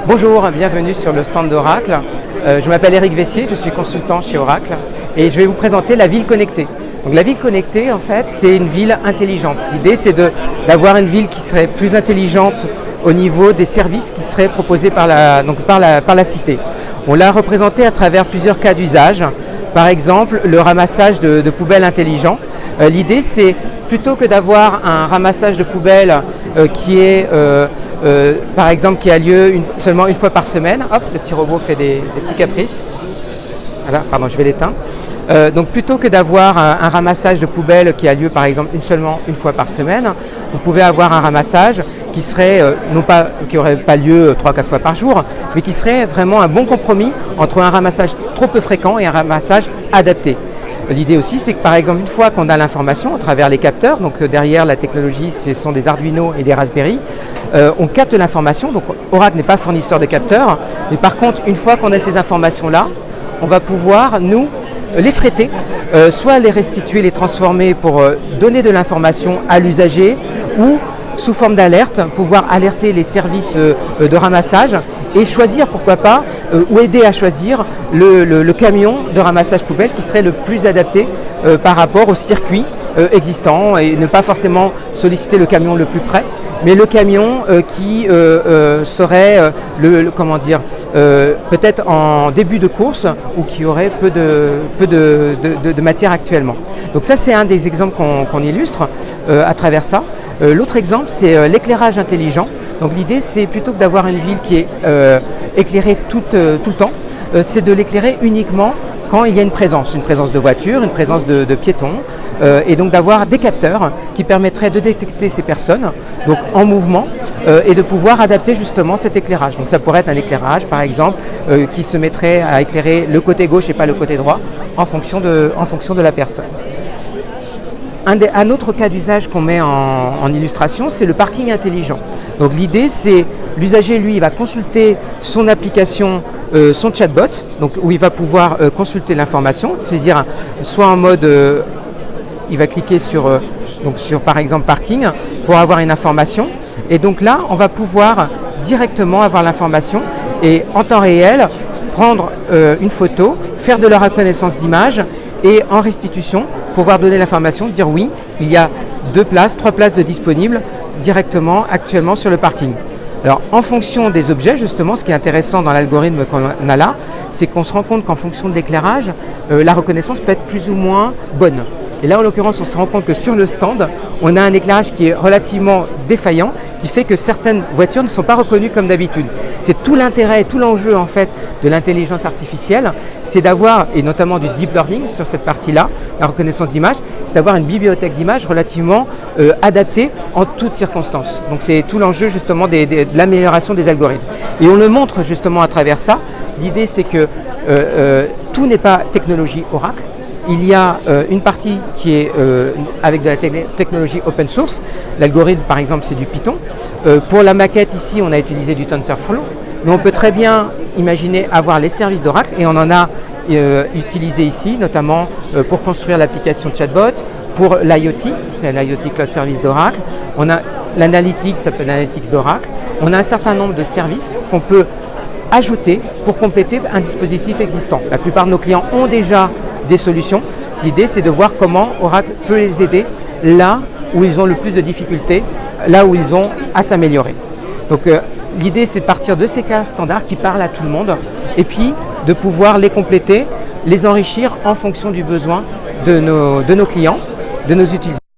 Bonjour, bienvenue sur le stand d'Oracle. Je m'appelle Eric Vessier, je suis consultant chez Oracle et je vais vous présenter la ville connectée. Donc, la ville connectée, en fait, c'est une ville intelligente. L'idée, c'est d'avoir une ville qui serait plus intelligente au niveau des services qui seraient proposés par la cité. On l'a représenté à travers plusieurs cas d'usage. Par exemple, le ramassage de poubelles intelligent. L'idée, c'est plutôt que d'avoir un ramassage de poubelles par exemple, qui a lieu seulement une fois par semaine. Hop, le petit robot fait des petits caprices. Voilà, pardon, je vais l'éteindre. Donc plutôt que d'avoir un ramassage de poubelles qui a lieu par exemple seulement une fois par semaine, vous pouvez avoir un ramassage qui serait qui n'aurait pas lieu 3-4 fois par jour, mais qui serait vraiment un bon compromis entre un ramassage trop peu fréquent et un ramassage adapté. L'idée aussi, c'est que par exemple, une fois qu'on a l'information à travers les capteurs, donc derrière la technologie, ce sont des Arduino et des Raspberry, on capte l'information. Donc Oracle n'est pas fournisseur de capteurs, mais par contre, une fois qu'on a ces informations-là, on va pouvoir, nous, les traiter, soit les restituer, les transformer pour donner de l'information à l'usager ou sous forme d'alerte, pouvoir alerter les services de ramassage et choisir, pourquoi pas, ou aider à choisir le camion de ramassage poubelle qui serait le plus adapté par rapport au circuit existant et ne pas forcément solliciter le camion le plus près, mais le camion qui serait peut-être en début de course ou qui aurait peu de matière actuellement. Donc ça, c'est un des exemples qu'on illustre à travers ça. L'autre exemple, c'est l'éclairage intelligent. Donc l'idée, c'est plutôt que d'avoir une ville qui est éclairée tout le temps, c'est de l'éclairer uniquement quand il y a une présence de voitures, une présence de piétons, et donc d'avoir des capteurs qui permettraient de détecter ces personnes donc en mouvement et de pouvoir adapter justement cet éclairage. Donc ça pourrait être un éclairage par exemple qui se mettrait à éclairer le côté gauche et pas le côté droit en fonction de la personne. Un autre cas d'usage qu'on met en illustration, c'est le parking intelligent. Donc l'idée, c'est l'usager, lui, il va consulter son application, son chatbot, donc où il va pouvoir consulter l'information, saisir soit en mode, il va cliquer sur par exemple parking pour avoir une information. Et donc là, on va pouvoir directement avoir l'information et en temps réel prendre une photo, faire de la reconnaissance d'image et en restitution, pouvoir donner l'information, dire oui, il y a 2 places, 3 places de disponibles directement actuellement sur le parking. Alors en fonction des objets, justement, ce qui est intéressant dans l'algorithme qu'on a là, c'est qu'on se rend compte qu'en fonction de l'éclairage, la reconnaissance peut être plus ou moins bonne. Et là, en l'occurrence, on se rend compte que sur le stand, on a un éclairage qui est relativement défaillant, qui fait que certaines voitures ne sont pas reconnues comme d'habitude. C'est tout l'intérêt et tout l'enjeu en fait de l'intelligence artificielle, c'est d'avoir, et notamment du deep learning sur cette partie-là, la reconnaissance d'image, c'est d'avoir une bibliothèque d'images relativement adaptée en toutes circonstances. Donc c'est tout l'enjeu justement de l'amélioration des algorithmes. Et on le montre justement à travers ça. L'idée, c'est que tout n'est pas technologie Oracle. Il y a une partie qui est avec de la technologie open source. L'algorithme, par exemple, c'est du Python. Pour la maquette, ici, on a utilisé du TensorFlow. Mais on peut très bien imaginer avoir les services d'Oracle et on en a utilisé ici, notamment pour construire l'application chatbot, pour l'IoT, c'est l'IoT Cloud Service d'Oracle. On a l'analytics, ça s'appelle l'analytics d'Oracle. On a un certain nombre de services qu'on peut ajouter pour compléter un dispositif existant. La plupart de nos clients ont déjà des solutions. L'idée, c'est de voir comment Oracle peut les aider là où ils ont le plus de difficultés, là où ils ont à s'améliorer. Donc l'idée, c'est de partir de ces cas standards qui parlent à tout le monde et puis de pouvoir les compléter, les enrichir en fonction du besoin de nos clients, de nos utilisateurs.